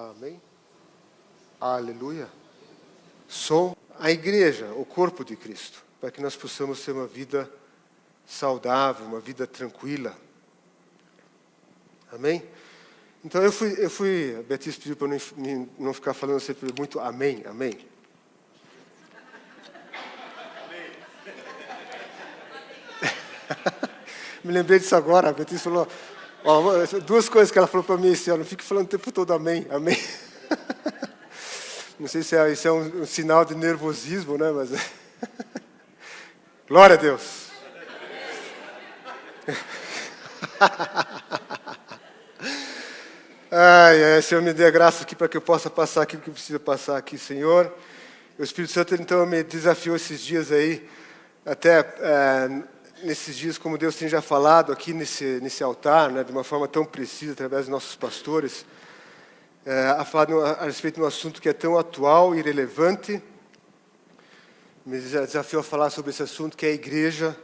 Amém? Aleluia. Som a igreja, o corpo de Cristo, para que nós possamos ter uma vida saudável, uma vida tranquila. Amém? Então a Beatriz pediu para não ficar falando sempre muito amém, amém. Me lembrei disso agora, a Beatriz falou, duas coisas que ela falou para mim esse ano, não fique falando o tempo todo amém, amém. Não sei se isso é um sinal de nervosismo, né? Mas glória a Deus. Senhor, me dê a graça aqui para que eu possa passar aquilo que precisa passar aqui, Senhor. O Espírito Santo, então, me desafiou esses dias aí, até nesses dias, como Deus tem já falado aqui nesse altar, né, de uma forma tão precisa, através dos nossos pastores, a falar a respeito de um assunto que é tão atual e relevante. Me desafiou a falar sobre esse assunto, que é a igreja,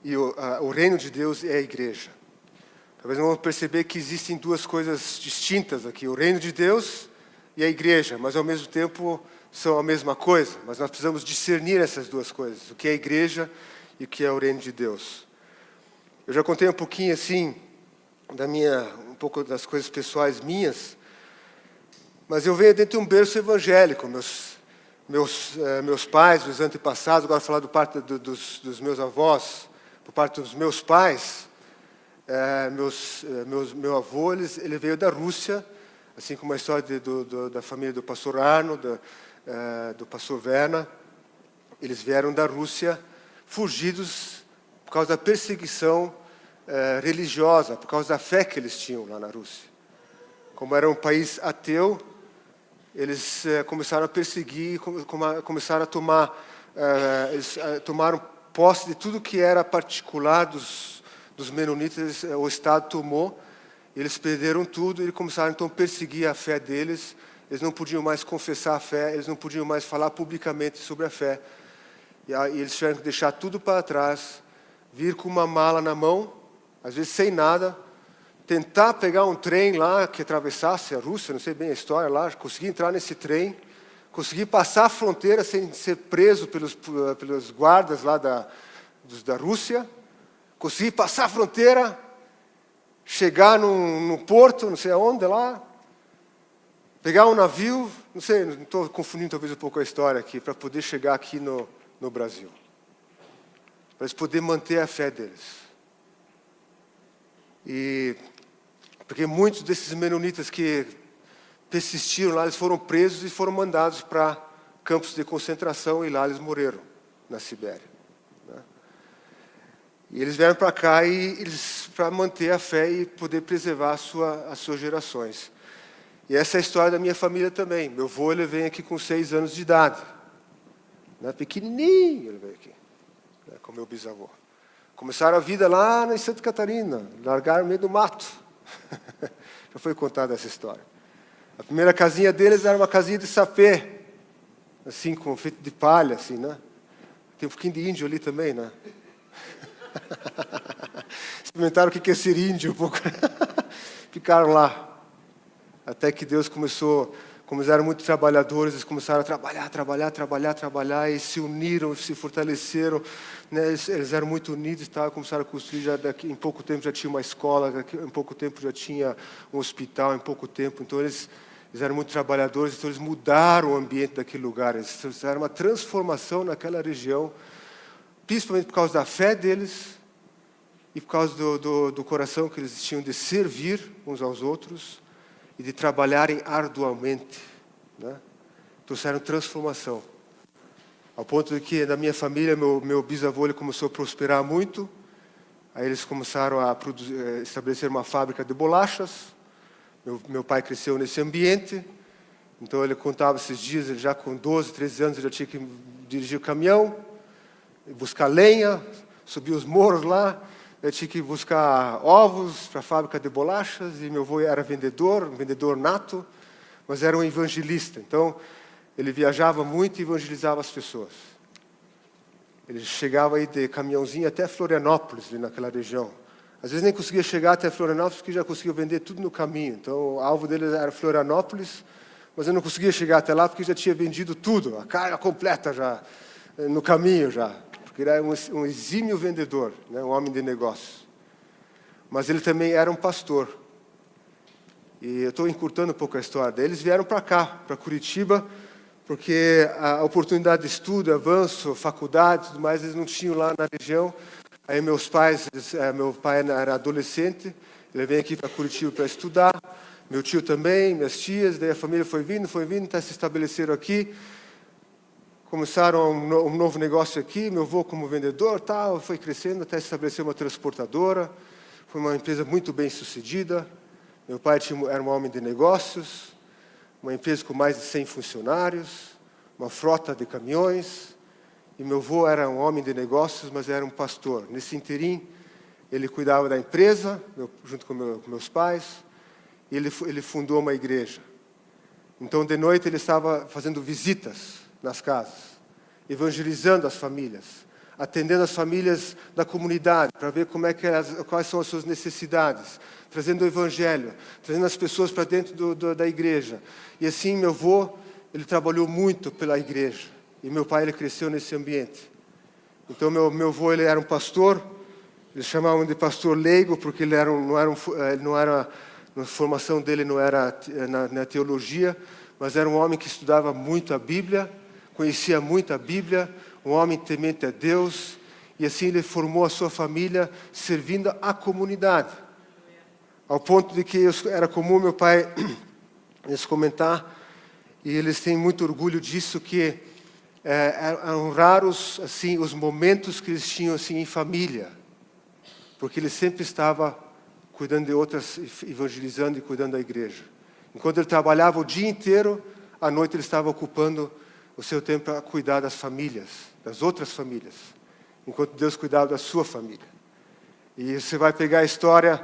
e o reino de Deus é a igreja. Talvez não vamos perceber que existem duas coisas distintas aqui, o reino de Deus e a igreja, mas ao mesmo tempo são a mesma coisa. Mas nós precisamos discernir essas duas coisas, o que é a igreja e o que é o reino de Deus. Eu já contei um pouquinho assim, um pouco das coisas pessoais minhas, mas eu venho dentro de um berço evangélico. Meus pais, os antepassados, agora falar do parte dos meus avós, por parte dos meus pais, meu avô, ele veio da Rússia, assim como a história da família do pastor Arno, do pastor Werner. Eles vieram da Rússia fugidos por causa da perseguição religiosa, por causa da fé que eles tinham lá na Rússia. Como era um país ateu, eles começaram a perseguir, começaram a tomar, eles tomaram posse de tudo que era particular dos menonitas. O Estado tomou, eles perderam tudo, e começaram então a perseguir a fé deles. Eles não podiam mais confessar a fé, eles não podiam mais falar publicamente sobre a fé. E eles tiveram que deixar tudo para trás, vir com uma mala na mão, às vezes sem nada, tentar pegar um trem lá que atravessasse a Rússia, não sei bem a história lá, conseguir entrar nesse trem, conseguir passar a fronteira sem ser preso pelos guardas lá da Rússia, conseguir passar a fronteira, chegar no porto, não sei aonde lá, pegar um navio, não sei, não estou confundindo talvez um pouco a história aqui, para poder chegar aqui no Brasil, para eles poderem manter a fé deles. Porque muitos desses menonitas que persistiram lá, eles foram presos e foram mandados para campos de concentração, e lá eles morreram, na Sibéria. Né? E eles vieram para cá para manter a fé e poder preservar as suas gerações. E essa é a história da minha família também. Meu avô, ele vem aqui com 6 anos de idade. Né? Pequenininho ele veio aqui, né? Com meu bisavô. Começaram a vida lá em Santa Catarina, largaram no meio do mato. Já foi contada essa história. A primeira casinha deles era uma casinha de sapê, assim, com feito de palha, assim, né? Tem um pouquinho de índio ali também, né? Experimentaram o que é ser índio um pouco. Ficaram lá. Até que Deus começou, como eles eram muito trabalhadores, eles começaram a trabalhar, e se uniram, se fortaleceram, né? Eles eram muito unidos e tal, começaram a construir, em pouco tempo já tinha uma escola, em pouco tempo já tinha um hospital, em pouco tempo. Então eles eram muito trabalhadores, então eles mudaram o ambiente daquele lugar, eles fizeram uma transformação naquela região, principalmente por causa da fé deles e por causa do coração que eles tinham de servir uns aos outros e de trabalharem arduamente, né? Trouxeram transformação. Ao ponto de que, na minha família, meu bisavô, ele começou a prosperar muito. Aí eles começaram a estabelecer uma fábrica de bolachas. Meu pai cresceu nesse ambiente. Então ele contava esses dias, ele já com 12, 13 anos, ele já tinha que dirigir o caminhão, buscar lenha, subir os morros lá. Eu tinha que buscar ovos para a fábrica de bolachas, e meu avô era um vendedor nato, mas era um evangelista. Então, ele viajava muito e evangelizava as pessoas. Ele chegava aí de caminhãozinho até Florianópolis, ali naquela região. Às vezes nem conseguia chegar até Florianópolis, porque já conseguia vender tudo no caminho. Então, o alvo dele era Florianópolis, mas eu não conseguia chegar até lá, porque já tinha vendido tudo, a carga completa já, no caminho já. Porque ele era um exímio vendedor, né, um homem de negócios. Mas ele também era um pastor. E eu estou encurtando um pouco a história dele. Eles vieram para cá, para Curitiba, porque a oportunidade de estudo, avanço, faculdade, tudo mais, eles não tinham lá na região. Aí meus pais, meu pai era adolescente, ele veio aqui para Curitiba para estudar, meu tio também, minhas tias, daí a família foi vindo, até se estabeleceram aqui, começaram um novo negócio aqui, meu avô como vendedor, tal, foi crescendo até estabelecer uma transportadora, foi uma empresa muito bem sucedida, meu pai era um homem de negócios, uma empresa com mais de 100 funcionários, uma frota de caminhões. E meu avô era um homem de negócios, mas era um pastor. Nesse interim, ele cuidava da empresa, junto com meus pais, e ele fundou uma igreja. Então, de noite, ele estava fazendo visitas nas casas, evangelizando as famílias, atendendo as famílias da comunidade, para ver quais são as suas necessidades, trazendo o evangelho, trazendo as pessoas para dentro da igreja. E assim, meu avô, ele trabalhou muito pela igreja. E meu pai, ele cresceu nesse ambiente. Então, meu avô, ele era um pastor, eles chamavam de pastor leigo, porque ele a formação dele não era na teologia, mas era um homem que estudava muito a Bíblia, conhecia muito a Bíblia, um homem temente a Deus, e assim ele formou a sua família servindo a comunidade. Ao ponto de que era comum meu pai eles comentar, e eles têm muito orgulho disso, que eram raros assim os momentos que eles tinham assim em família, porque ele sempre estava cuidando de outras, evangelizando e cuidando da igreja. Enquanto ele trabalhava o dia inteiro, à noite ele estava ocupando o seu tempo para cuidar das famílias, das outras famílias, enquanto Deus cuidava da sua família. E você vai pegar a história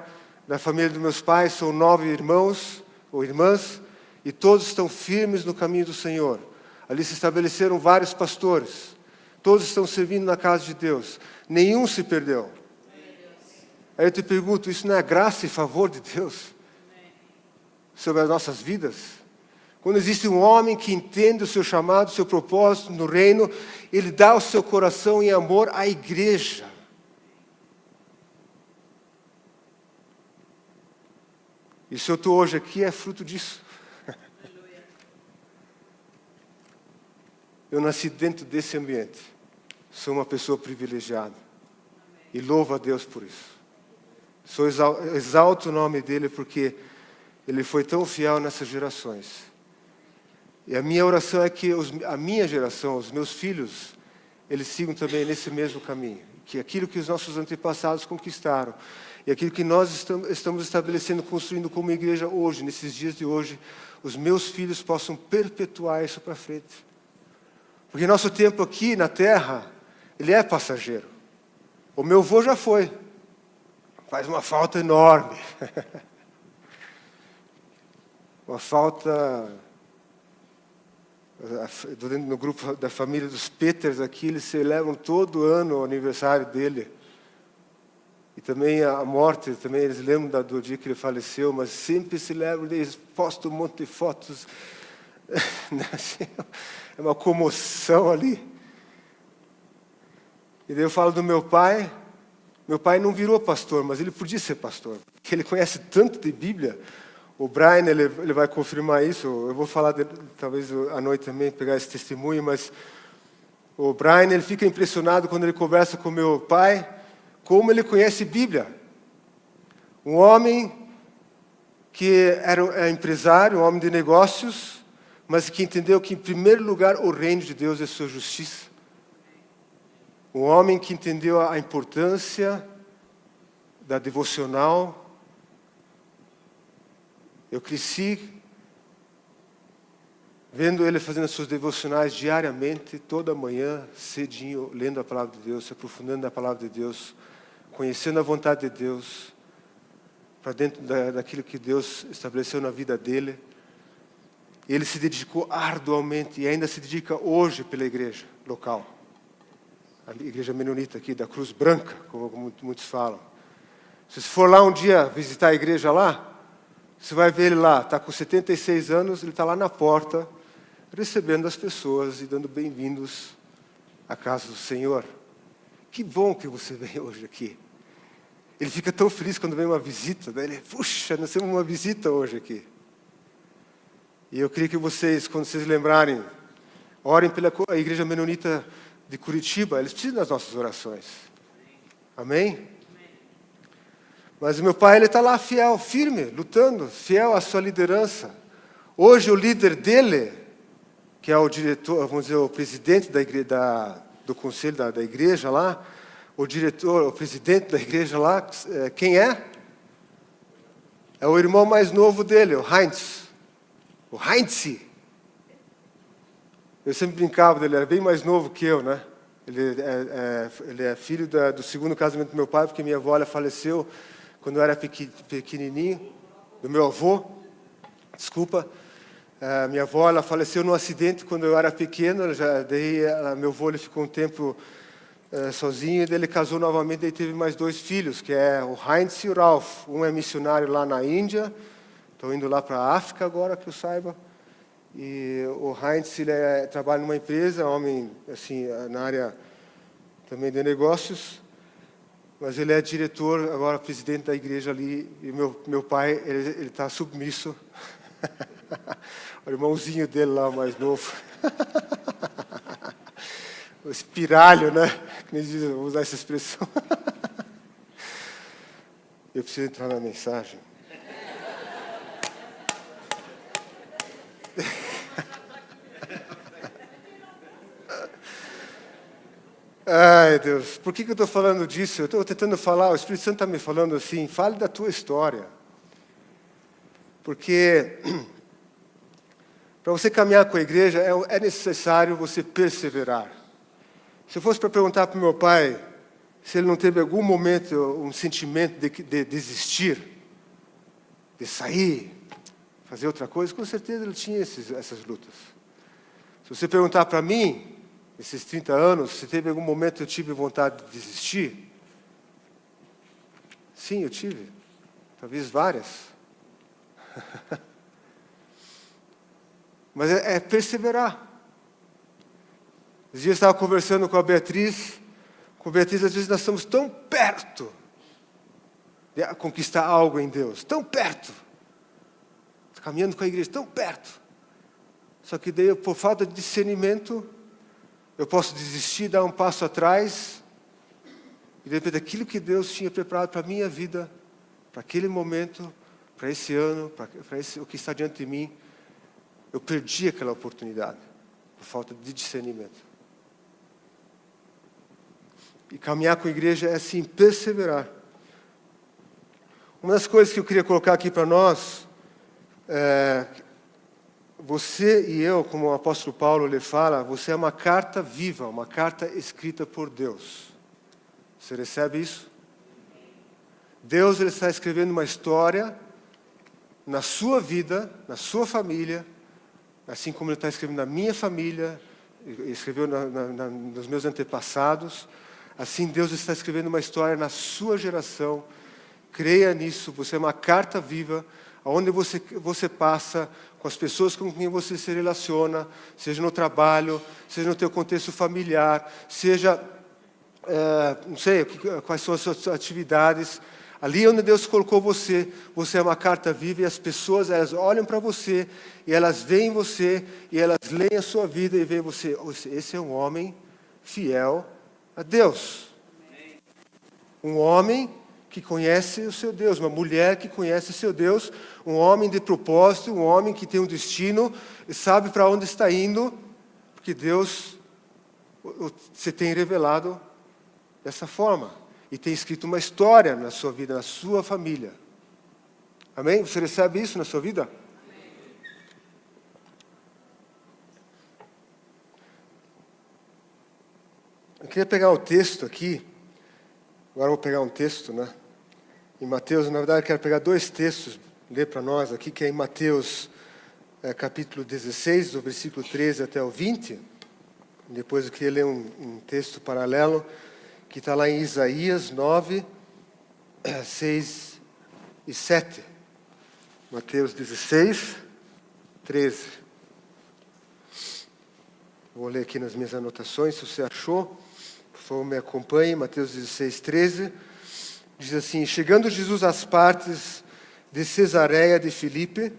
da família dos meus pais, são 9 irmãos ou irmãs, e todos estão firmes no caminho do Senhor. Ali se estabeleceram vários pastores. Todos estão servindo na casa de Deus. Nenhum se perdeu. Aí eu te pergunto, isso não é graça e favor de Deus sobre as nossas vidas? Quando existe um homem que entende o seu chamado, o seu propósito no reino, ele dá o seu coração em amor à igreja. E se eu estou hoje aqui, é fruto disso. Eu nasci dentro desse ambiente. Sou uma pessoa privilegiada. E louvo a Deus por isso. Exalto o nome dEle porque Ele foi tão fiel nessas gerações. E a minha oração é que a minha geração, os meus filhos, eles sigam também nesse mesmo caminho. Que aquilo que os nossos antepassados conquistaram, e aquilo que nós estamos estabelecendo, construindo como igreja hoje, nesses dias de hoje, os meus filhos possam perpetuar isso para frente. Porque nosso tempo aqui na terra, ele é passageiro. O meu avô já foi. Faz uma falta enorme. Uma falta... No grupo da família dos Peters aqui, eles celebram todo ano o aniversário dele. E também a morte, também eles lembram do dia que ele faleceu, mas sempre celebram, eles postam um monte de fotos. É uma comoção ali. E daí eu falo do meu pai. Meu pai não virou pastor, mas ele podia ser pastor. Porque ele conhece tanto de Bíblia. O Brian, ele vai confirmar isso. Eu vou falar, talvez à noite também, pegar esse testemunho, mas o Brian, ele fica impressionado quando ele conversa com meu pai, como ele conhece Bíblia. Um homem que era empresário, um homem de negócios, mas que entendeu que, em primeiro lugar, o reino de Deus é sua justiça. Um homem que entendeu a importância da devocional. Eu cresci vendo ele fazendo as suas devocionais diariamente, toda manhã, cedinho, lendo a palavra de Deus, se aprofundando na palavra de Deus, conhecendo a vontade de Deus, para dentro daquilo que Deus estabeleceu na vida dele. Ele se dedicou arduamente e ainda se dedica hoje pela igreja local. A igreja menonita aqui, da Cruz Branca, como muitos falam. Se você for lá um dia visitar a igreja lá, você vai ver ele lá, está com 76 anos, ele está lá na porta, recebendo as pessoas e dando bem-vindos à casa do Senhor. Que bom que você veio hoje aqui. Ele fica tão feliz quando vem uma visita, né? Ele, puxa, nós temos uma visita hoje aqui. E eu queria que vocês, quando vocês lembrarem, orem pela Igreja Menonita de Curitiba, eles precisam das nossas orações. Amém? Mas o meu pai, ele está lá fiel, firme, lutando, fiel à sua liderança. Hoje o líder dele, que é o diretor, vamos dizer, o presidente do conselho da igreja lá, o presidente da igreja lá, quem é? É o irmão mais novo dele, o Heinz. O Heinz. Eu sempre brincava dele, era bem mais novo que eu, né? Ele é filho do segundo casamento do meu pai, porque minha avó ela faleceu quando eu era pequenininho, do meu avô. Desculpa. Minha avó ela faleceu num acidente quando eu era pequeno. Meu avô ele ficou um tempo sozinho, e daí ele casou novamente e teve mais 2 filhos, que é o Heinz e o Ralph. Um é missionário lá na Índia, estão indo lá para a África agora, que eu saiba. E o Heinz ele trabalha numa empresa, homem assim na área também de negócios, mas ele é diretor, agora presidente da igreja ali. E meu pai ele está submisso. O irmãozinho dele lá, mais novo. O espiralho, né? Me dizem, vou usar essa expressão. Eu preciso entrar na mensagem. Ai, Deus, por que eu estou falando disso? Eu estou tentando falar, o Espírito Santo está me falando assim, fale da tua história. Porque para você caminhar com a igreja, é necessário você perseverar. Se eu fosse para perguntar para o meu pai se ele não teve algum momento um sentimento de desistir, de sair, fazer outra coisa, com certeza ele tinha essas lutas. Se você perguntar para mim, esses 30 anos, se teve algum momento eu tive vontade de desistir, sim, eu tive. Talvez várias. Mas é perseverar. Esses dias eu estava conversando com a Beatriz. Com a Beatriz, às vezes nós estamos tão perto de conquistar algo em Deus. Tão perto. Caminhando com a igreja, tão perto. Só que daí, por falta de discernimento, eu posso desistir, dar um passo atrás. E de repente, aquilo que Deus tinha preparado para a minha vida, para aquele momento, para esse ano, para o que está diante de mim, eu perdi aquela oportunidade, por falta de discernimento. E caminhar com a igreja é assim, perseverar. Uma das coisas que eu queria colocar aqui para nós, você e eu, como o apóstolo Paulo lhe fala, você é uma carta viva, uma carta escrita por Deus. Você recebe isso? Deus ele está escrevendo uma história na sua vida, na sua família, assim como Ele está escrevendo na minha família, escreveu nos meus antepassados. Assim Deus está escrevendo uma história na sua geração. Creia nisso, você é uma carta viva, onde você passa, com as pessoas com quem você se relaciona, seja no trabalho, seja no teu contexto familiar, seja, não sei, quais são as suas atividades. Ali onde Deus colocou você, você é uma carta viva e as pessoas, elas olham para você e elas veem você e elas leem a sua vida e veem você. Esse é um homem fiel a Deus. Um homem que conhece o seu Deus, uma mulher que conhece o seu Deus, um homem de propósito, um homem que tem um destino e sabe para onde está indo, porque Deus se tem revelado dessa forma. E tem escrito uma história na sua vida, na sua família. Amém? Você recebe isso na sua vida? Amém. Eu queria pegar o texto aqui. Agora eu vou pegar um texto, né? Em Mateus, na verdade eu quero pegar 2 textos, ler para nós aqui, que é em Mateus capítulo 16, do versículo 13 até o 20. Depois eu queria ler um texto paralelo, que está lá em Isaías 9, 6 e 7. Mateus 16, 13. Vou ler aqui nas minhas anotações, se você achou, por favor me acompanhe. Mateus 16, 13. Diz assim: chegando Jesus às partes de Cesareia de Filipe,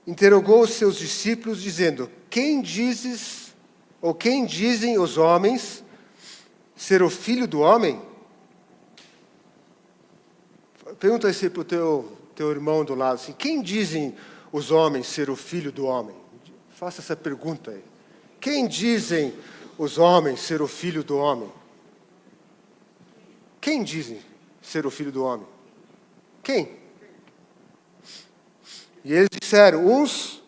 interrogou os seus discípulos, dizendo: quem dizes, ou quem dizem os homens ser o Filho do Homem? Pergunta assim para o teu irmão do lado, assim, quem dizem os homens ser o Filho do Homem? Faça essa pergunta aí. Quem dizem os homens ser o Filho do Homem? Quem dizem ser o Filho do Homem? Quem? E eles disseram, uns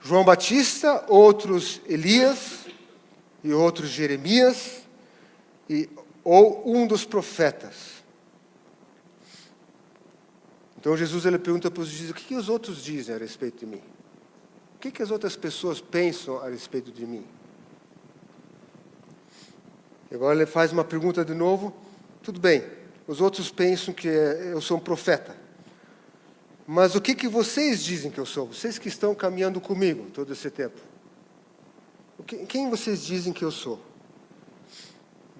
João Batista, outros Elias, e outros Jeremias, ou um dos profetas. Então Jesus ele pergunta para os discípulos, o que os outros dizem a respeito de mim? O que as outras pessoas pensam a respeito de mim? E agora ele faz uma pergunta de novo. Tudo bem, os outros pensam que eu sou um profeta. Mas o que vocês dizem que eu sou? Vocês que estão caminhando comigo todo esse tempo. Quem vocês dizem que eu sou?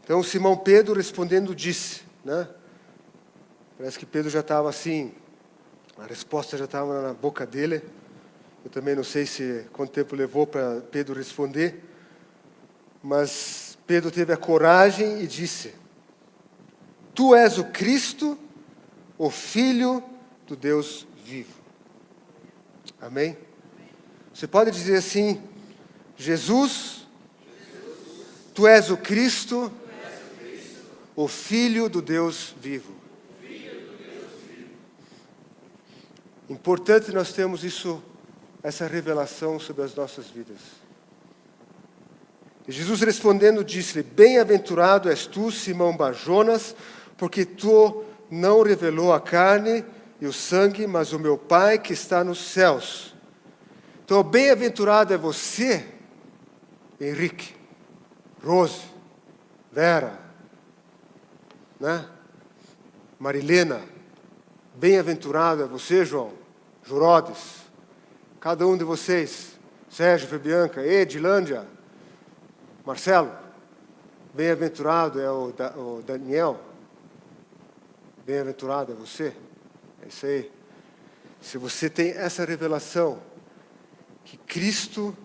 Então Simão Pedro respondendo disse, né? Parece que Pedro já estava assim, a resposta já estava na boca dele. Eu também não sei quanto tempo levou para Pedro responder. Mas Pedro teve a coragem e disse: tu és o Cristo, o Filho do Deus vivo. Amém? Você pode dizer assim: Jesus, tu és o Cristo, o Filho do Deus vivo. Importante nós termos essa revelação sobre as nossas vidas. E Jesus respondendo disse-lhe: bem-aventurado és tu, Simão Bar-Jonas, porque tu não revelou a carne e o sangue, mas o meu Pai que está nos céus. Então, bem-aventurado é você, Henrique, Rose, Vera, né? Marilena. Bem-aventurado é você, João, Jurodes, cada um de vocês, Sérgio, Fabianca, Edilândia, Marcelo. Bem-aventurado é o Daniel. Bem-aventurado é você. É isso aí. Se você tem essa revelação, que Cristo,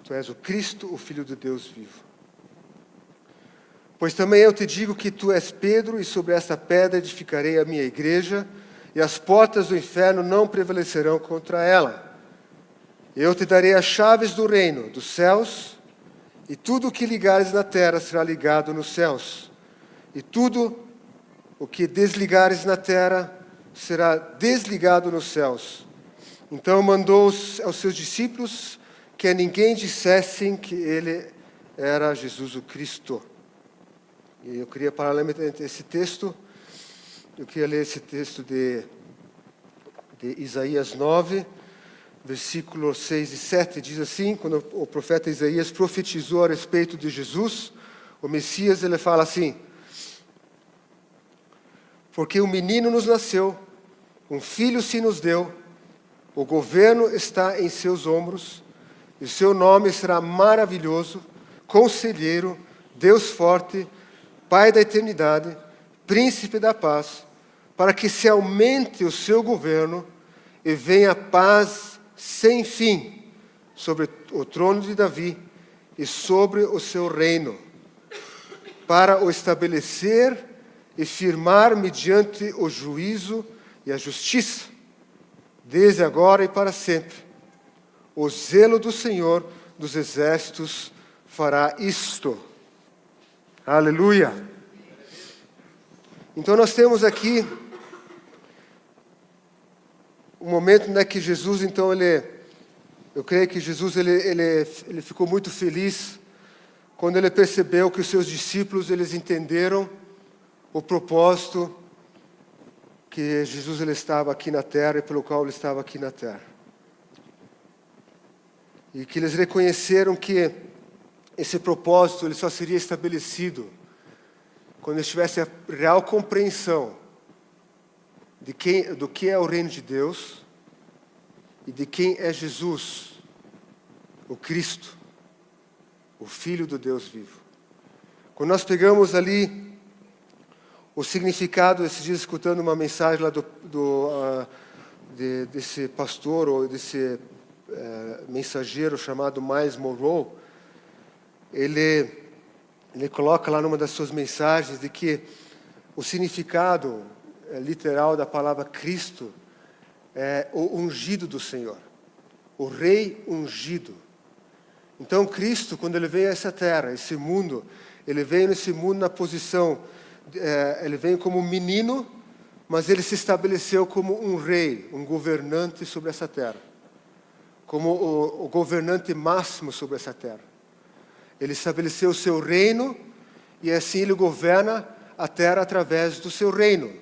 tu és o Cristo, o Filho de Deus vivo. Pois também eu te digo que tu és Pedro, e sobre esta pedra edificarei a minha igreja, e as portas do inferno não prevalecerão contra ela. Eu te darei as chaves do reino dos céus, e tudo o que ligares na terra será ligado nos céus, e tudo o que desligares na terra será desligado nos céus. Então mandou aos seus discípulos que a ninguém dissessem que ele era Jesus o Cristo. E eu queria, paralelamente a esse texto, eu queria ler esse texto de Isaías 9, versículos 6 e 7, diz assim, quando o profeta Isaías profetizou a respeito de Jesus, o Messias, ele fala assim: porque um menino nos nasceu, um filho se nos deu, o governo está em seus ombros, e o seu nome será maravilhoso, Conselheiro, Deus forte, Pai da eternidade, Príncipe da paz, para que se aumente o seu governo e venha paz sem fim sobre o trono de Davi e sobre o seu reino, para o estabelecer e firmar mediante o juízo e a justiça, desde agora e para sempre. O zelo do Senhor dos exércitos fará isto. Aleluia! Então nós temos aqui um momento, né, que Jesus, então, eu creio que Jesus ele ficou muito feliz quando ele percebeu que os seus discípulos eles entenderam o propósito que Jesus ele estava aqui na terra e pelo qual ele estava aqui na terra. E que eles reconheceram que esse propósito ele só seria estabelecido quando eles tivessem a real compreensão do que é o reino de Deus e de quem é Jesus, o Cristo, o Filho do Deus vivo. Quando nós pegamos ali o significado, esses dias escutando uma mensagem lá desse pastor ou desse mensageiro chamado Miles Monroe, ele coloca lá numa das suas mensagens de que o significado literal da palavra Cristo é o ungido do Senhor, o Rei ungido. Então Cristo, quando ele veio a essa terra, esse mundo, ele veio nesse mundo na posição, ele veio como um menino, mas ele se estabeleceu como um rei, um governante sobre essa terra, como o governante máximo sobre essa terra. Ele estabeleceu o seu reino e assim ele governa a terra através do seu reino.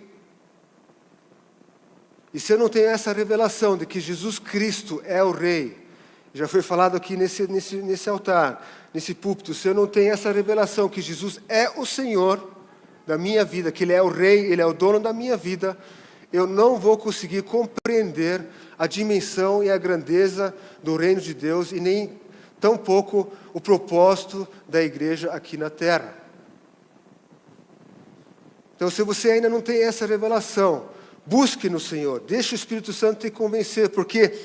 E se eu não tenho essa revelação de que Jesus Cristo é o Rei, já foi falado aqui nesse altar, nesse púlpito, se eu não tenho essa revelação que Jesus é o Senhor da minha vida, que Ele é o Rei, Ele é o dono da minha vida, eu não vou conseguir compreender a dimensão e a grandeza do reino de Deus e nem tampouco o propósito da igreja aqui na terra. Então, se você ainda não tem essa revelação, busque no Senhor, deixe o Espírito Santo te convencer, porque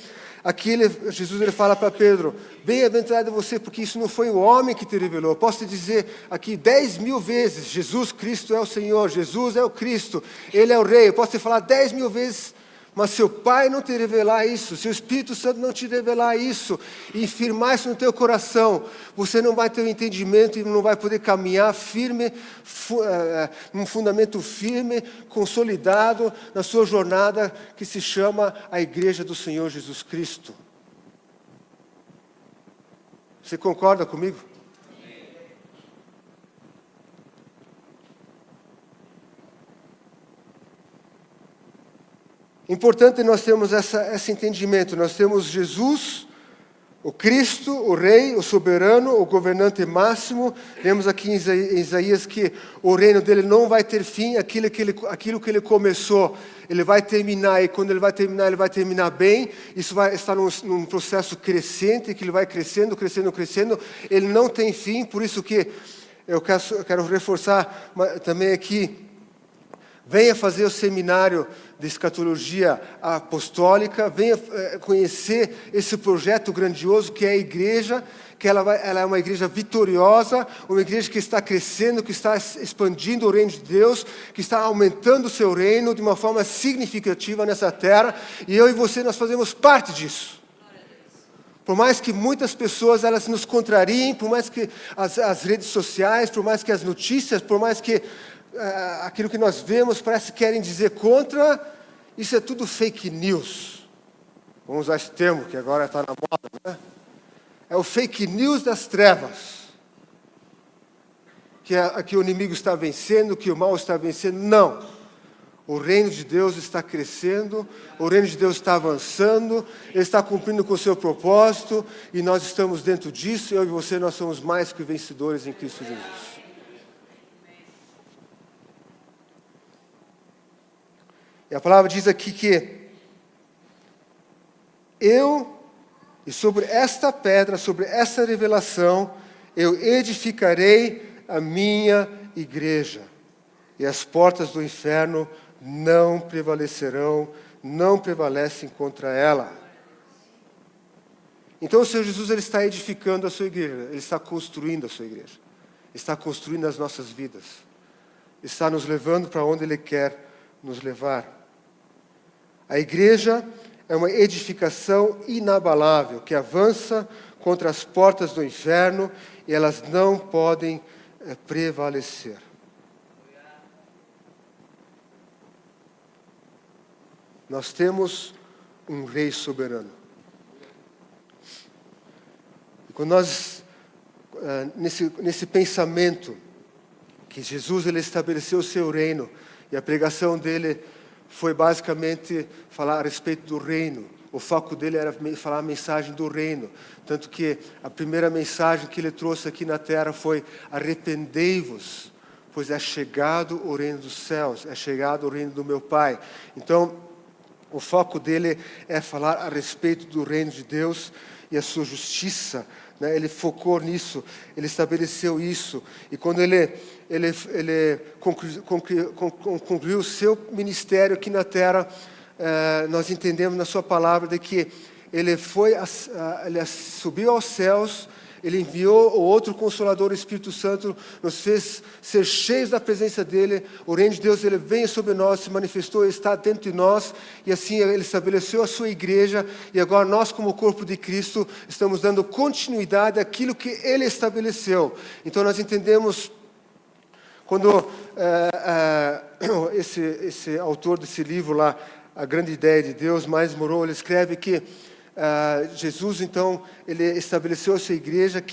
aqui Jesus ele fala para Pedro, bem-aventurado você, porque isso não foi o homem que te revelou. Eu posso te dizer aqui 10.000 vezes, Jesus Cristo é o Senhor, Jesus é o Cristo, Ele é o Rei. Eu posso te falar 10.000 vezes, mas se o Pai não te revelar isso, se o Espírito Santo não te revelar isso, e firmar isso no teu coração, você não vai ter o entendimento e não vai poder caminhar firme, num fundamento firme, consolidado na sua jornada que se chama a Igreja do Senhor Jesus Cristo. Você concorda comigo? Importante nós termos esse entendimento. Nós temos Jesus, o Cristo, o Rei, o soberano, o governante máximo. Vemos aqui em Isaías que o reino dele não vai ter fim. Aquilo que ele começou, ele vai terminar. E quando ele vai terminar bem. Isso vai estar num processo crescente, que ele vai crescendo, crescendo, crescendo. Ele não tem fim, por isso que eu quero reforçar também aqui. Venha fazer o seminário de escatologia apostólica, venha conhecer esse projeto grandioso que é a igreja, que ela é uma igreja vitoriosa, uma igreja que está crescendo, que está expandindo o reino de Deus, que está aumentando o seu reino de uma forma significativa nessa terra, e eu e você, nós fazemos parte disso. Por mais que muitas pessoas elas nos contrariem, por mais que as redes sociais, por mais que as notícias, por mais que aquilo que nós vemos parece que querem dizer contra, isso é tudo fake news. Vamos usar esse termo que agora está na moda, né? É o fake news das trevas. Que o inimigo está vencendo, que o mal está vencendo. Não. O reino de Deus está crescendo, o reino de Deus está avançando, Ele está cumprindo com o seu propósito, e nós estamos dentro disso, eu e você, nós somos mais que vencedores em Cristo Jesus. E a palavra diz aqui que e sobre esta pedra, sobre essa revelação, eu edificarei a minha igreja. E as portas do inferno não prevalecerão, não prevalecem contra ela. Então o Senhor Jesus ele está edificando a sua igreja, Ele está construindo a sua igreja. Está construindo as nossas vidas. Está nos levando para onde Ele quer nos levar. A igreja é uma edificação inabalável, que avança contra as portas do inferno e elas não podem prevalecer. Nós temos um Rei soberano. E quando nós, nesse pensamento, que Jesus ele estabeleceu o seu reino, e a pregação dele foi basicamente falar a respeito do reino. O foco dele era falar a mensagem do reino. Tanto que a primeira mensagem que ele trouxe aqui na terra foi: arrependei-vos, pois é chegado o reino dos céus, é chegado o reino do meu Pai. Então, o foco dele é falar a respeito do reino de Deus e a sua justiça, né? Ele focou nisso, ele estabeleceu isso. E quando ele concluiu o seu ministério aqui na terra, nós entendemos na sua palavra de que ele subiu aos céus, ele enviou o outro Consolador, o Espírito Santo, nos fez ser cheios da presença dEle. O reino de Deus, ele vem sobre nós, se manifestou, está dentro de nós. E assim ele estabeleceu a sua igreja. E agora nós, como corpo de Cristo, estamos dando continuidade àquilo que Ele estabeleceu. Então nós entendemos, quando esse autor desse livro lá, A Grande Ideia de Deus, Miles Monroe, ele escreve que Jesus, então, ele estabeleceu essa igreja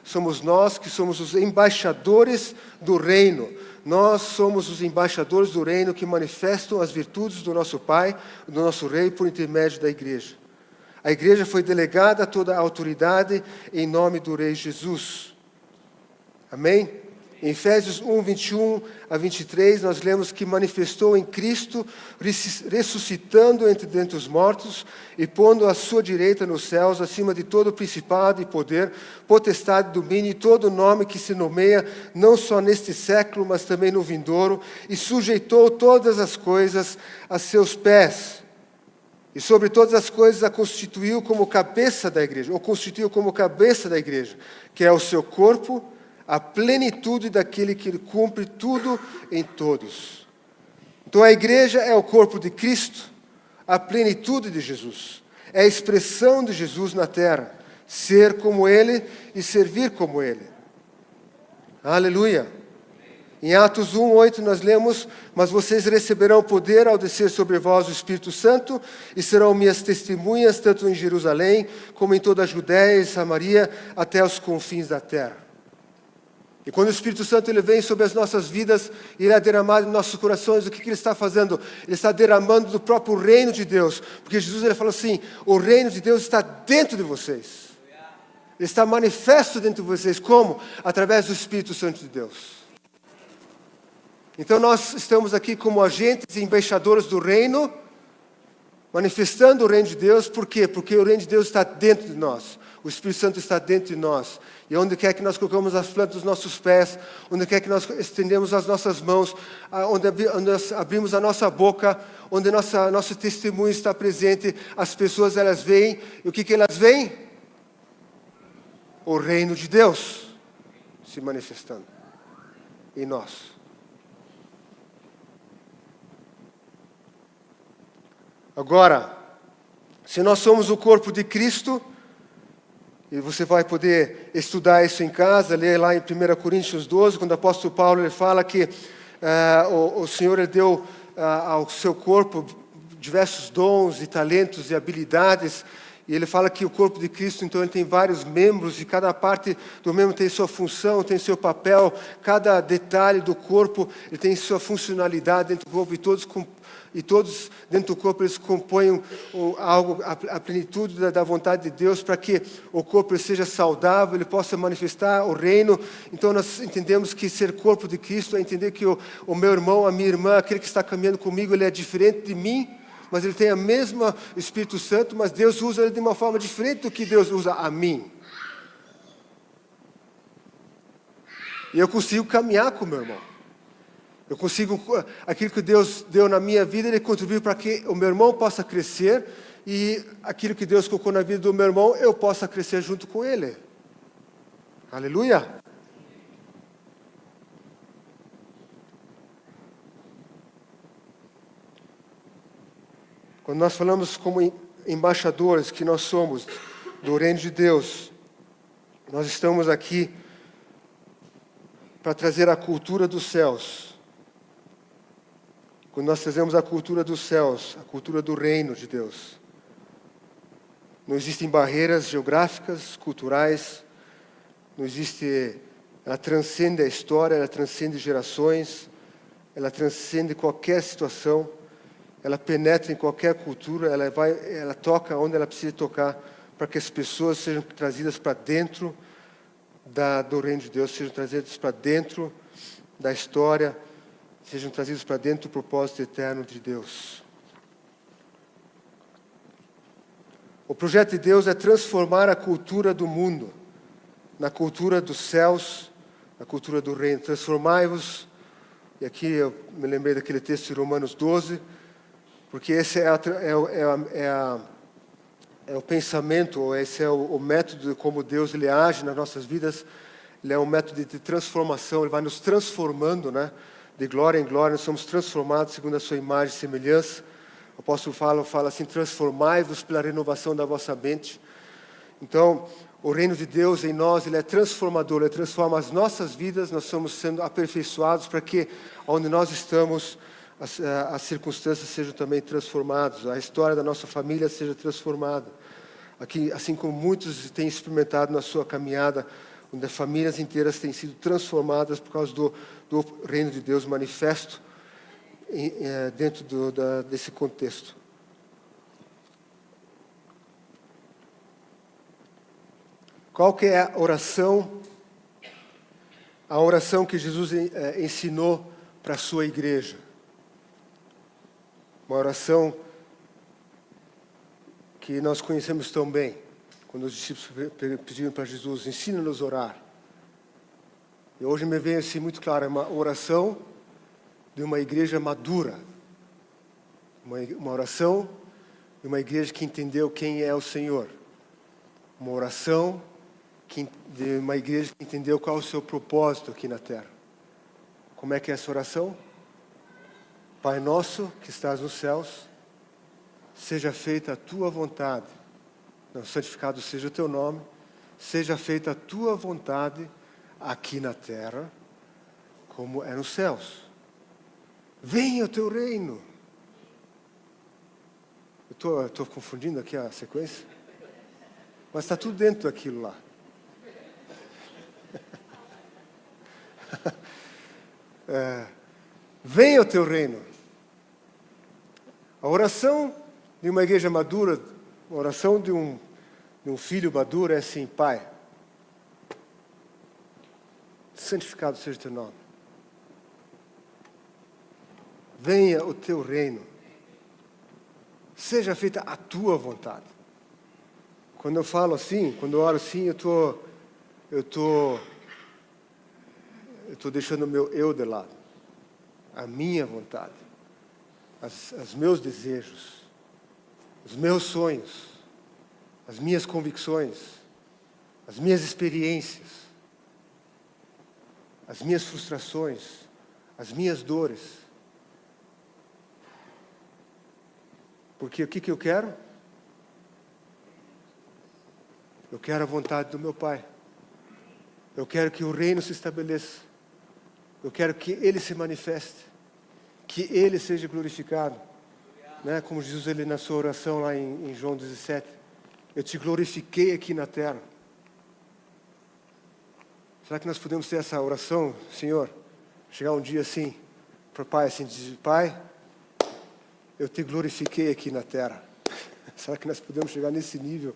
somos nós, que somos os embaixadores do reino. Nós somos os embaixadores do reino que manifestam as virtudes do nosso Pai, do nosso Rei, por intermédio da igreja. A igreja foi delegada a toda a autoridade em nome do Rei Jesus. Amém? Em Efésios 1, 21 a 23, nós lemos que manifestou em Cristo, ressuscitando dentre os mortos e pondo à sua direita nos céus, acima de todo principado e poder, potestade, domínio e todo nome que se nomeia, não só neste século, mas também no vindouro, e sujeitou todas as coisas a seus pés. E sobre todas as coisas a constituiu como cabeça da igreja, ou constituiu como cabeça da igreja, que é o seu corpo, a plenitude daquele que cumpre tudo em todos. Então a igreja é o corpo de Cristo, a plenitude de Jesus. É a expressão de Jesus na terra. Ser como Ele e servir como Ele. Aleluia. Em Atos 1, 8 nós lemos: mas vocês receberão poder ao descer sobre vós o Espírito Santo, e serão minhas testemunhas, tanto em Jerusalém, como em toda a Judéia e Samaria, até os confins da terra. E quando o Espírito Santo ele vem sobre as nossas vidas, e ele é derramado em nossos corações, o que ele está fazendo? Ele está derramando do próprio reino de Deus. Porque Jesus ele falou assim: o reino de Deus está dentro de vocês. Ele está manifesto dentro de vocês. Como? Através do Espírito Santo de Deus. Então nós estamos aqui como agentes e embaixadores do reino, manifestando o reino de Deus. Por quê? Porque o reino de Deus está dentro de nós. O Espírito Santo está dentro de nós. E onde quer que nós colocamos as plantas dos nossos pés, onde quer que nós estendemos as nossas mãos, onde nós abrimos a nossa boca, onde nosso testemunho está presente, as pessoas elas veem. E o que elas veem? O reino de Deus se manifestando em nós. Agora, se nós somos o corpo de Cristo, e você vai poder estudar isso em casa, ler lá em 1 Coríntios 12, quando o apóstolo Paulo ele fala que o Senhor ele deu ao seu corpo diversos dons e talentos e habilidades. E ele fala que o corpo de Cristo, então, ele tem vários membros, e cada parte do membro tem sua função, tem seu papel. Cada detalhe do corpo ele tem sua funcionalidade dentro do corpo, e todos dentro do corpo eles compõem a plenitude da vontade de Deus, para que o corpo seja saudável, ele possa manifestar o reino. Então nós entendemos que ser corpo de Cristo é entender que o meu irmão, a minha irmã, aquele que está caminhando comigo, ele é diferente de mim, mas ele tem a mesma Espírito Santo, mas Deus usa ele de uma forma diferente do que Deus usa a mim. E eu consigo caminhar com o meu irmão. Eu consigo, aquilo que Deus deu na minha vida, Ele contribui para que o meu irmão possa crescer, e aquilo que Deus colocou na vida do meu irmão, eu possa crescer junto com ele. Aleluia! Quando nós falamos como embaixadores que nós somos do reino de Deus, nós estamos aqui para trazer a cultura dos céus. Quando nós trazemos a cultura dos céus, a cultura do reino de Deus, não existem barreiras geográficas, culturais, não existe, ela transcende a história, ela transcende gerações, ela transcende qualquer situação, ela penetra em qualquer cultura, ela toca onde ela precisa tocar, para que as pessoas sejam trazidas para dentro do reino de Deus, sejam trazidas para dentro da história sejam trazidos para dentro do propósito eterno de Deus. O projeto de Deus é transformar a cultura do mundo na cultura dos céus, na cultura do reino. Transformai-vos, e aqui eu me lembrei daquele texto de Romanos 12, porque esse é o pensamento, ou esse é o método de como Deus ele age nas nossas vidas. Ele é um método de transformação, ele vai nos transformando, né? De glória em glória, nós somos transformados segundo a sua imagem e semelhança. O apóstolo fala assim, transformai-vos pela renovação da vossa mente. Então, o reino de Deus em nós, ele é transformador, ele transforma as nossas vidas, nós somos sendo aperfeiçoados para que, onde nós estamos, as circunstâncias sejam também transformadas, a história da nossa família seja transformada. Aqui, assim como muitos têm experimentado na sua caminhada, onde famílias inteiras têm sido transformadas por causa do reino de Deus manifesto dentro desse contexto. Qual que é a oração que Jesus ensinou para a sua igreja? Uma oração que nós conhecemos tão bem, quando os discípulos pediram para Jesus, ensina-nos a orar. E hoje me vem assim muito claro, é uma oração de uma igreja madura, uma oração de uma igreja que entendeu quem é o Senhor, uma oração de uma igreja que entendeu qual é o seu propósito aqui na terra. Como é que é essa oração? Pai nosso que estás nos céus, seja feita a tua vontade, não, santificado seja o teu nome, seja feita a tua vontade aqui na terra, como é nos céus. Venha o teu reino. Eu estou confundindo aqui a sequência? Mas está tudo dentro daquilo lá. Venha o teu reino. A oração de uma igreja madura, a oração de um filho maduro é assim: Pai, santificado seja o teu nome. Venha o teu reino. Seja feita a tua vontade. Quando eu falo assim, quando eu oro assim, eu tô deixando o meu eu de lado. A minha vontade. Os meus desejos. Os meus sonhos. As minhas convicções. As minhas experiências. As minhas frustrações. As minhas dores. Porque o que eu quero? Eu quero a vontade do meu Pai. Eu quero que o reino se estabeleça. Eu quero que Ele se manifeste. Que Ele seja glorificado. Né? Como Jesus, ele na sua oração lá em João 17. Eu te glorifiquei aqui na terra. Será que nós podemos ter essa oração, Senhor? Chegar um dia assim, para o Pai, assim, dizer: Pai, eu te glorifiquei aqui na terra. Será que nós podemos chegar nesse nível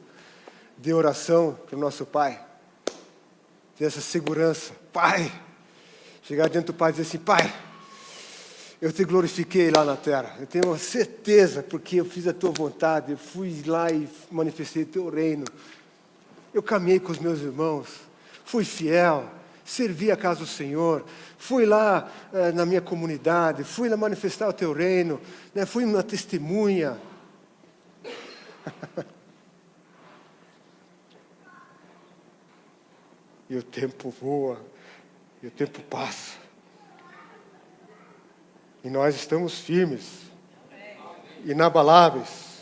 de oração para o nosso Pai? Ter essa segurança. Pai, chegar diante do Pai e dizer assim: Pai, eu te glorifiquei lá na terra. Eu tenho uma certeza, porque eu fiz a tua vontade. Eu fui lá e manifestei o teu reino. Eu caminhei com os meus irmãos. Fui fiel. Servi a casa do Senhor. Fui lá na minha comunidade. Fui lá manifestar o teu reino. Né? Fui uma testemunha. E o tempo voa. E o tempo passa. E nós estamos firmes. Inabaláveis.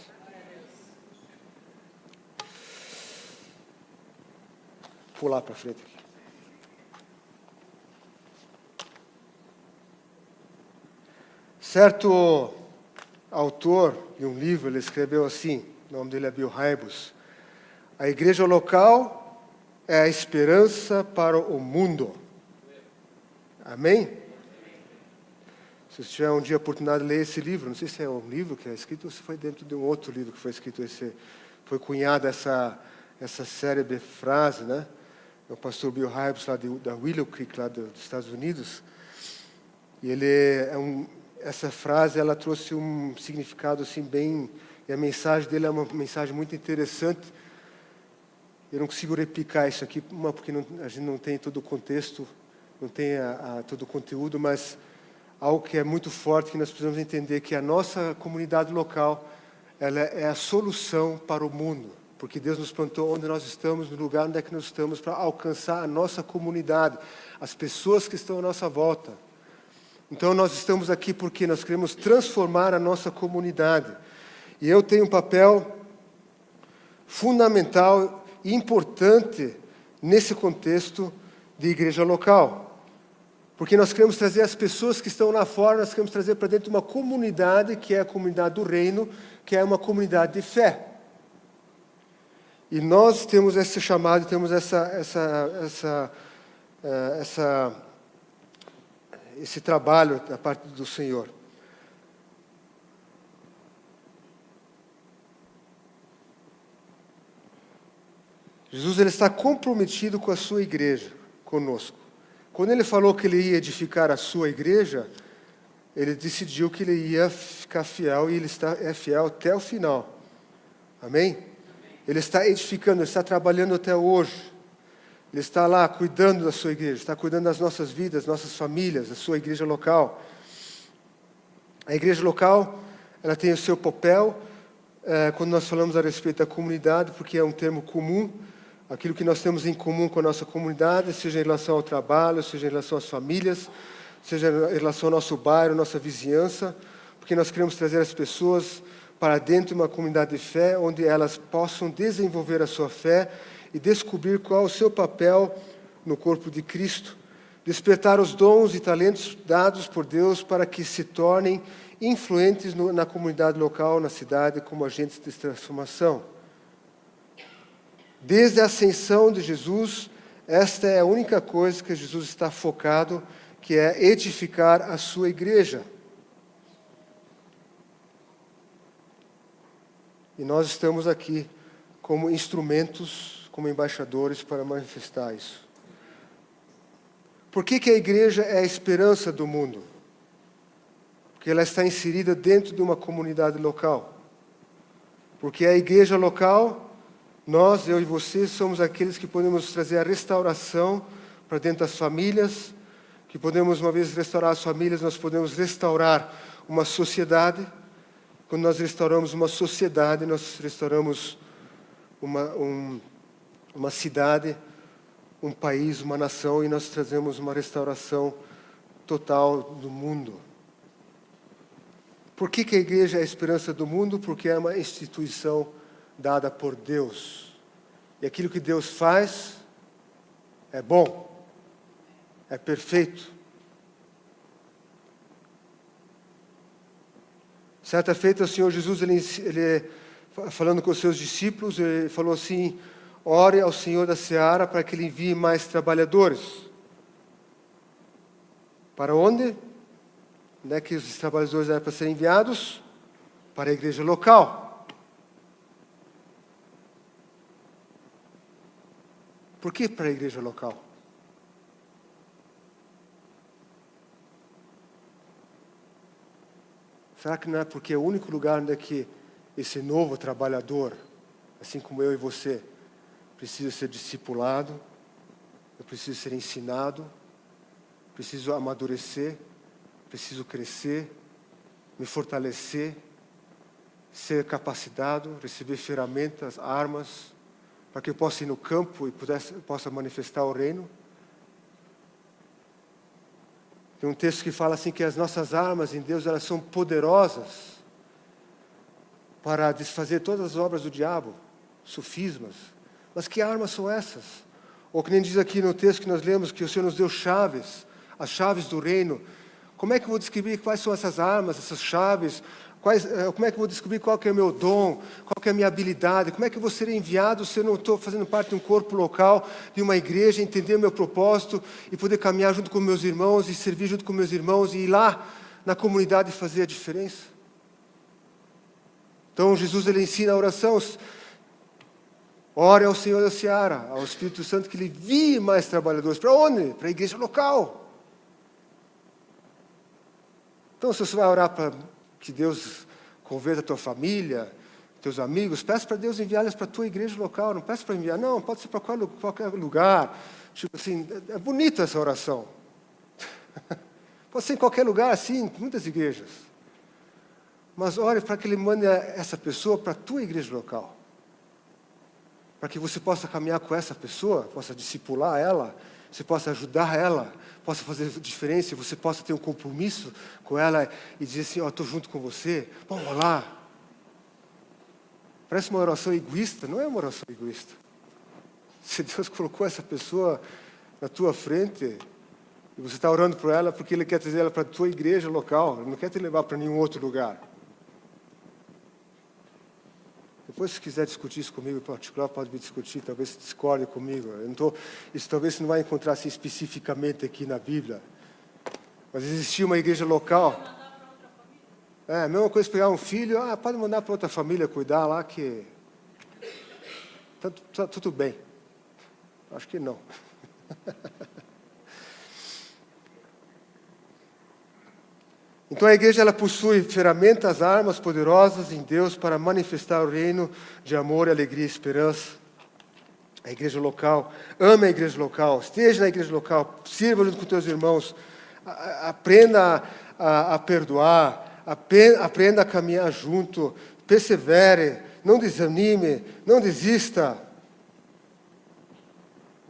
Vou pular para frente aqui. Certo autor de um livro, ele escreveu assim, o nome dele é Bill Hybels: a igreja local é a esperança para o mundo. Amém? Se você tiver um dia a oportunidade de ler esse livro, não sei se é um livro que é escrito ou se foi dentro de um outro livro que foi escrito, foi cunhada essa célebre frase, né? O pastor Bill Hybels, lá da Willow Creek, lá dos Estados Unidos. E essa frase, ela trouxe um significado assim bem, e a mensagem dele é uma mensagem muito interessante. Eu não consigo replicar isso aqui, porque a gente não tem todo o contexto, não tem todo o conteúdo, mas algo que é muito forte, que nós precisamos entender, que a nossa comunidade local, ela é a solução para o mundo. Porque Deus nos plantou onde nós estamos, no lugar onde é que nós estamos, para alcançar a nossa comunidade, as pessoas que estão à nossa volta. Então nós estamos aqui porque nós queremos transformar a nossa comunidade. E eu tenho um papel fundamental e importante nesse contexto de igreja local. Porque nós queremos trazer as pessoas que estão lá fora, nós queremos trazer para dentro uma comunidade que é a comunidade do reino, que é uma comunidade de fé. E nós temos esse chamado, temos esse trabalho da parte do Senhor. Jesus, ele está comprometido com a sua igreja, conosco. Quando ele falou que ele ia edificar a sua igreja, ele decidiu que ele ia ficar fiel, e ele é fiel até o final. Amém? Ele está edificando, ele está trabalhando até hoje. Ele está lá cuidando da sua igreja, está cuidando das nossas vidas, nossas famílias, da sua igreja local. A igreja local, ela tem o seu papel, quando nós falamos a respeito da comunidade, porque é um termo comum, aquilo que nós temos em comum com a nossa comunidade, seja em relação ao trabalho, seja em relação às famílias, seja em relação ao nosso bairro, nossa vizinhança, porque nós queremos trazer as pessoas para dentro de uma comunidade de fé, onde elas possam desenvolver a sua fé e descobrir qual é o seu papel no corpo de Cristo, despertar os dons e talentos dados por Deus para que se tornem influentes na comunidade local, na cidade, como agentes de transformação. Desde a ascensão de Jesus, esta é a única coisa que Jesus está focado, que é edificar a sua igreja. E nós estamos aqui como instrumentos, como embaixadores para manifestar isso. Por que a igreja é a esperança do mundo? Porque ela está inserida dentro de uma comunidade local. Porque a igreja local, nós, eu e você, somos aqueles que podemos trazer a restauração para dentro das famílias, que podemos, uma vez restaurar as famílias, nós podemos restaurar uma sociedade. Quando nós restauramos uma sociedade, nós restauramos uma cidade, um país, uma nação, e nós trazemos uma restauração total do mundo. Por que a igreja é a esperança do mundo? Porque é uma instituição dada por Deus. E aquilo que Deus faz é bom, é perfeito. Certa feita, o Senhor Jesus, ele falando com os seus discípulos, ele falou assim: ore ao Senhor da seara para que Ele envie mais trabalhadores. Para onde? Onde é que os trabalhadores eram para serem enviados? Para a igreja local. Por que para a igreja local? Será que não é porque é o único lugar onde é que esse novo trabalhador, assim como eu e você, precisa ser discipulado, eu preciso ser ensinado, preciso amadurecer, preciso crescer, me fortalecer, ser capacitado, receber ferramentas, armas, para que eu possa ir no campo e possa manifestar o reino? Tem um texto que fala assim que as nossas armas em Deus, elas são poderosas para desfazer todas as obras do diabo, sofismas. Mas que armas são essas? Ou que nem diz aqui no texto que nós lemos, que o Senhor nos deu chaves, as chaves do reino. Como é que eu vou descobrir quais são essas armas, essas chaves? Como é que eu vou descobrir qual que é o meu dom? Qual que é a minha habilidade? Como é que eu vou ser enviado se eu não estou fazendo parte de um corpo local, de uma igreja, entender o meu propósito e poder caminhar junto com meus irmãos e servir junto com meus irmãos e ir lá na comunidade fazer a diferença? Então Jesus, ele ensina a oração: ore ao Senhor da seara, ao Espírito Santo, que Ele envie mais trabalhadores. Para onde? Para a igreja local. Então, se você vai orar para que Deus converta a tua família, teus amigos, peça para Deus enviar eles para a tua igreja local. Não peça para enviar, não, pode ser para qualquer lugar. Tipo assim, é bonita essa oração. Pode ser em qualquer lugar, assim, em muitas igrejas. Mas ore para que Ele mande essa pessoa para a tua igreja local. Para que você possa caminhar com essa pessoa, possa discipular ela, você possa ajudar ela, possa fazer diferença, você possa ter um compromisso com ela e dizer assim, estou junto com você, vamos lá. Parece uma oração egoísta, não é uma oração egoísta. Se Deus colocou essa pessoa na tua frente, e você está orando por ela porque Ele quer trazer ela para a tua igreja local, Ele não quer te levar para nenhum outro lugar. Depois, se quiser discutir isso comigo em particular, pode me discutir, talvez discorde comigo. Isso talvez você não vai encontrar assim, especificamente aqui na Bíblia. Mas existia uma igreja local. A mesma coisa pegar um filho, pode mandar para outra família cuidar lá que tá tudo bem. Acho que não. Então a igreja ela possui ferramentas, armas poderosas em Deus para manifestar o reino de amor, alegria e esperança. A igreja local, ame a igreja local, esteja na igreja local, sirva junto com teus irmãos, aprenda a perdoar, aprenda a caminhar junto, persevere, não desanime, não desista.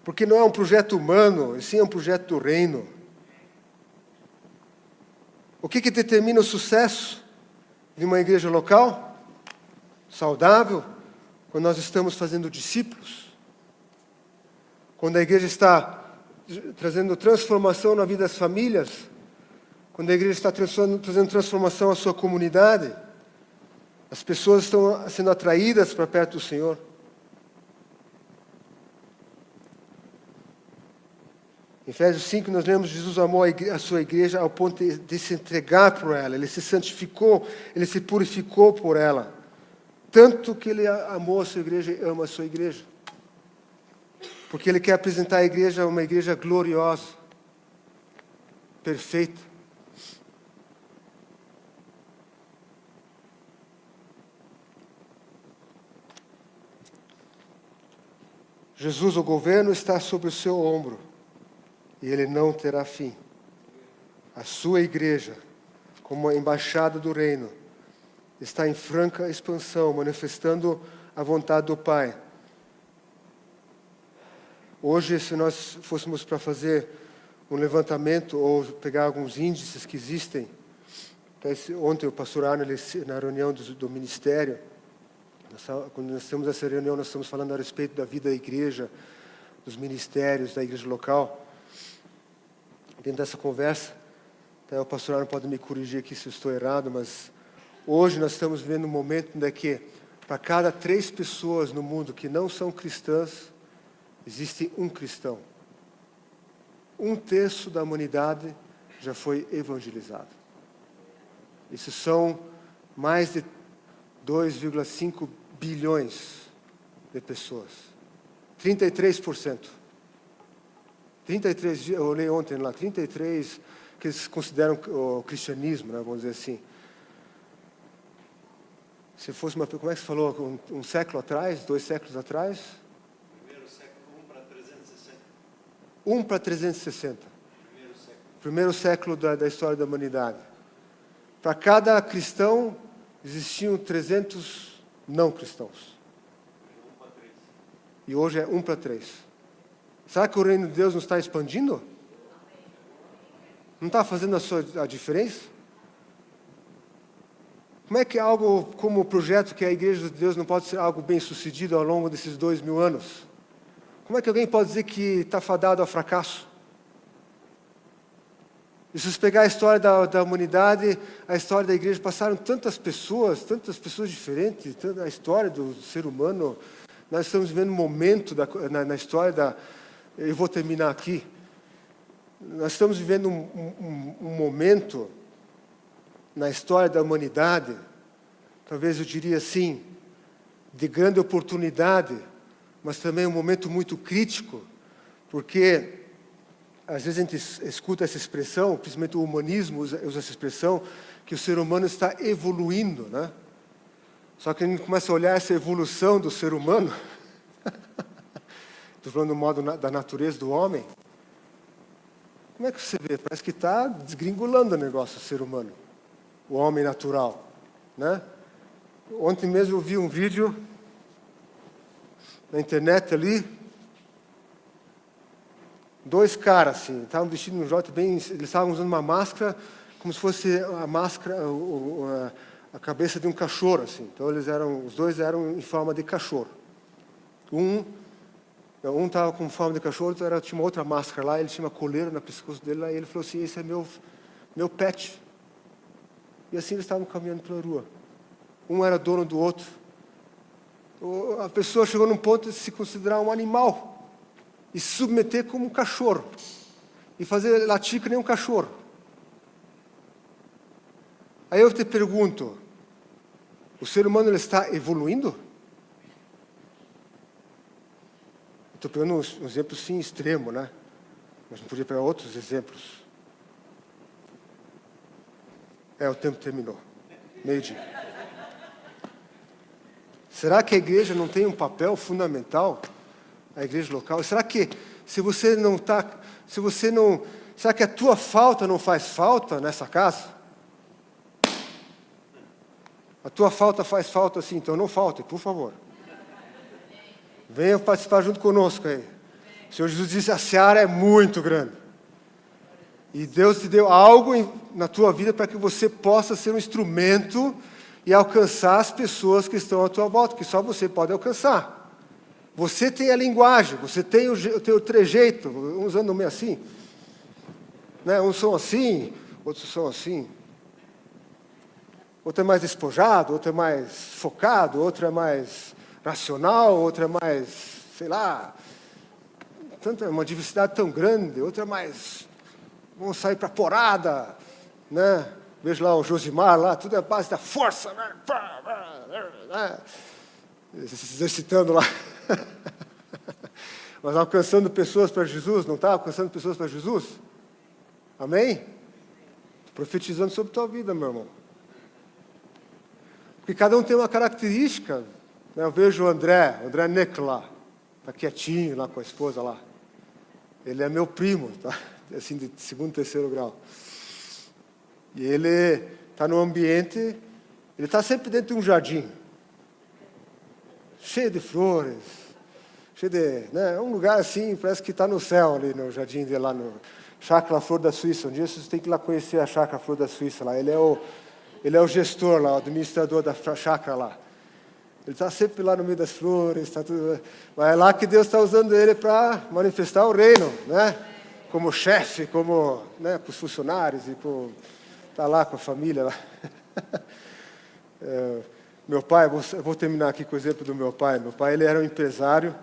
Porque não é um projeto humano, e sim é um projeto do reino. O que determina o sucesso de uma igreja local? Saudável, quando nós estamos fazendo discípulos. Quando a igreja está trazendo transformação na vida das famílias. Quando a igreja está trazendo transformação à sua comunidade. As pessoas estão sendo atraídas para perto do Senhor. Em Efésios 5, nós lemos que Jesus amou a sua igreja ao ponto de se entregar por ela. Ele se santificou, Ele se purificou por ela. Tanto que Ele amou a sua igreja e ama a sua igreja. Porque Ele quer apresentar a igreja uma igreja gloriosa, perfeita. Jesus, o governo, está sobre o seu ombro. E ele não terá fim. A sua igreja, como a embaixada do reino, está em franca expansão, manifestando a vontade do Pai. Hoje, se nós fôssemos para fazer um levantamento ou pegar alguns índices que existem, ontem o pastor Arno, na reunião do ministério, quando nós temos essa reunião, nós estamos falando a respeito da vida da igreja, dos ministérios da igreja local. Dentro dessa conversa, até o pastor Arno pode me corrigir aqui se eu estou errado, mas hoje nós estamos vivendo um momento em que, para cada 3 pessoas no mundo que não são cristãs, existe um cristão. 1/3 da humanidade já foi evangelizado. Isso são mais de 2,5 bilhões de pessoas. 33%. 33, eu olhei ontem lá, 33 que eles consideram o cristianismo, né, vamos dizer assim. Se fosse como é que você falou, um século atrás, 2 séculos atrás? Primeiro século, 1 para 360. 1 para 360. Primeiro século. Primeiro século da história da humanidade. Para cada cristão, existiam 300 não cristãos. 1 para 3. E hoje é 1 para 3. Será que o reino de Deus não está expandindo? Não está fazendo a diferença? Como é que algo como o projeto que é a Igreja de Deus não pode ser algo bem sucedido ao longo desses 2000 anos? Como é que alguém pode dizer que está fadado ao fracasso? E se você pegar a história da humanidade, a história da igreja, passaram tantas pessoas diferentes, a história do ser humano. Nós estamos vivendo um momento na história da... Eu vou terminar aqui. Nós estamos vivendo um momento na história da humanidade, talvez eu diria assim, de grande oportunidade, mas também um momento muito crítico, porque às vezes a gente escuta essa expressão, principalmente o humanismo usa essa expressão, que o ser humano está evoluindo, né? Só que a gente começa a olhar essa evolução do ser humano, estou falando do modo da natureza do homem, como é que você vê? Parece que está desgringolando o negócio, o ser humano, o homem natural, né? Ontem mesmo eu vi um vídeo na internet ali, 2 caras assim, estavam vestidos um jote bem, eles estavam usando uma máscara como se fosse a máscara, a cabeça de um cachorro assim. Então os dois eram em forma de cachorro. Um estava com forma de cachorro, outro tinha uma outra máscara lá, ele tinha uma coleira no pescoço dele lá, e ele falou assim: esse é meu pet. E assim eles estavam caminhando pela rua. Um era dono do outro. A pessoa chegou num ponto de se considerar um animal e se submeter como um cachorro e fazer latir que nem um cachorro. Aí eu te pergunto, o ser humano ele está evoluindo? Estou pegando um exemplo sim extremo, né? Mas não podia pegar outros exemplos. O tempo terminou. Meio-dia. Será que a igreja não tem um papel fundamental? A igreja local? Será que será que a tua falta não faz falta nessa casa? A tua falta faz falta assim, então não falte, por favor. Venha participar junto conosco aí. O Senhor Jesus disse, a seara é muito grande. E Deus te deu algo na tua vida para que você possa ser um instrumento e alcançar as pessoas que estão à tua volta, que só você pode alcançar. Você tem a linguagem, você tem o teu trejeito, uns andam meio assim, né? Uns são assim, outros são assim. Outro é mais despojado, outro é mais focado, outro é mais racional, outro é mais, sei lá, tanto é uma diversidade tão grande, outro é mais, vamos sair para porrada, né? Vejo lá o Josimar lá, tudo é a base da força, né? Se exercitando lá. Mas alcançando pessoas para Jesus, não está alcançando pessoas para Jesus? Amém? Estou profetizando sobre a tua vida, meu irmão. Porque cada um tem uma característica. Né? Eu vejo o André Neck lá, está quietinho lá com a esposa lá. Ele é meu primo, tá? Assim, de 2º, 3º grau. E ele está no ambiente, ele está sempre dentro de um jardim. Cheio de flores, cheio de... Né, um lugar assim, parece que está no céu ali, no jardim dele, lá no Chácara Flor da Suíça. Um dia vocês têm que ir lá conhecer a Chácara Flor da Suíça lá. Ele é o gestor lá, o administrador da chácara lá. Ele está sempre lá no meio das flores, está tudo... Mas é lá que Deus está usando ele para manifestar o reino, né? Como chefe, como, né, para os funcionários, e está lá com a família lá. Meu pai, eu vou terminar aqui com o exemplo do meu pai. Meu pai, ele era um empresário.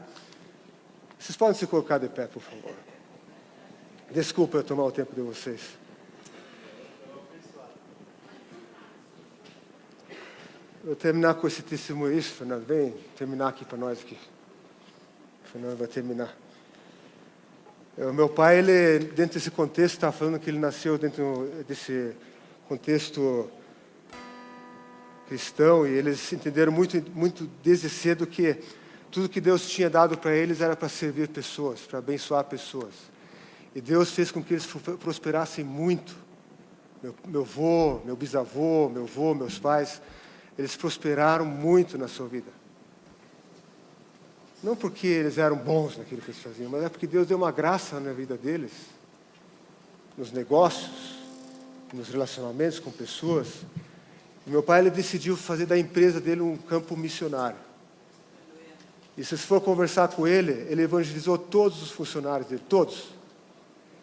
Vocês podem se colocar de pé, por favor. Desculpa eu tomar o tempo de vocês. Eu vou terminar com esse testemunho. Isso, Fernando, vem terminar aqui para nós aqui. O Fernando vai terminar. O meu pai, ele, dentro desse contexto, estava falando que ele nasceu dentro desse contexto cristão, e eles entenderam muito desde cedo que tudo que Deus tinha dado para eles era para servir pessoas, para abençoar pessoas. E Deus fez com que eles prosperassem muito. Meu avô, meu bisavô, meu avô, meus pais, eles prosperaram muito na sua vida. Não porque eles eram bons naquilo que eles faziam, mas é porque Deus deu uma graça na vida deles, nos negócios, nos relacionamentos com pessoas. E meu pai, ele decidiu fazer da empresa dele um campo missionário. E se você for conversar com ele, ele evangelizou todos os funcionários dele, todos.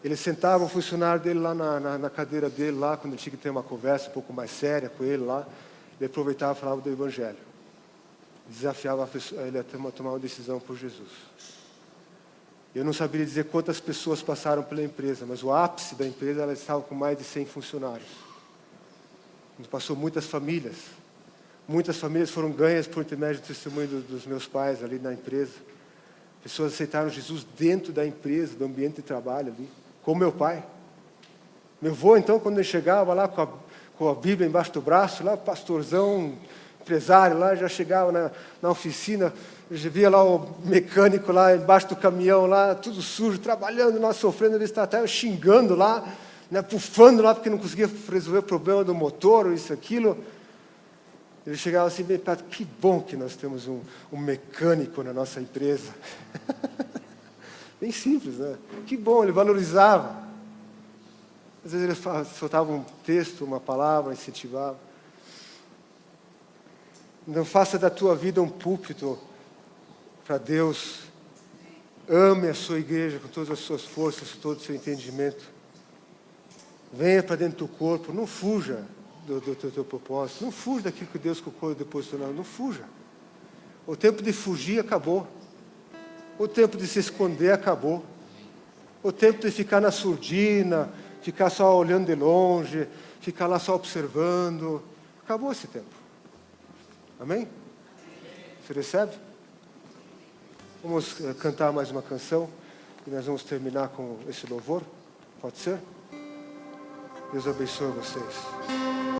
Ele sentava o funcionário dele lá na cadeira dele, lá, quando ele tinha que ter uma conversa um pouco mais séria com ele lá, ele aproveitava e falava do Evangelho. Desafiava a pessoa, ele a tomar uma decisão por Jesus. Eu não saberia dizer quantas pessoas passaram pela empresa, mas o ápice da empresa, ela estava com mais de 100 funcionários. Passou muitas famílias. Muitas famílias foram ganhas por intermédio do testemunho dos meus pais ali na empresa. Pessoas aceitaram Jesus dentro da empresa, do ambiente de trabalho ali, como meu pai. Meu avô, então, quando ele chegava lá com a Bíblia embaixo do braço, lá, pastorzão, empresário lá, já chegava na oficina, já via lá o mecânico lá embaixo do caminhão, lá, tudo sujo, trabalhando lá, sofrendo, ele estava até xingando lá, né, pufando lá, porque não conseguia resolver o problema do motor, ou isso, aquilo. Ele chegava assim, bem perto, que bom que nós temos um mecânico na nossa empresa. Bem simples, né? Que bom, ele valorizava. Às vezes ele soltava um texto, uma palavra, incentivava. Não faça da tua vida um púlpito para Deus. Ame a sua igreja com todas as suas forças, com todo o seu entendimento. Venha para dentro do corpo, não fuja do teu propósito, não fuja daquilo que Deus colocou depositou, não fuja. O tempo de fugir acabou. O tempo de se esconder acabou. O tempo de ficar na surdina, ficar só olhando de longe, ficar lá só observando, acabou esse tempo. Amém? Você recebe? Vamos cantar mais uma canção e nós vamos terminar com esse louvor. Pode ser? Deus abençoe vocês.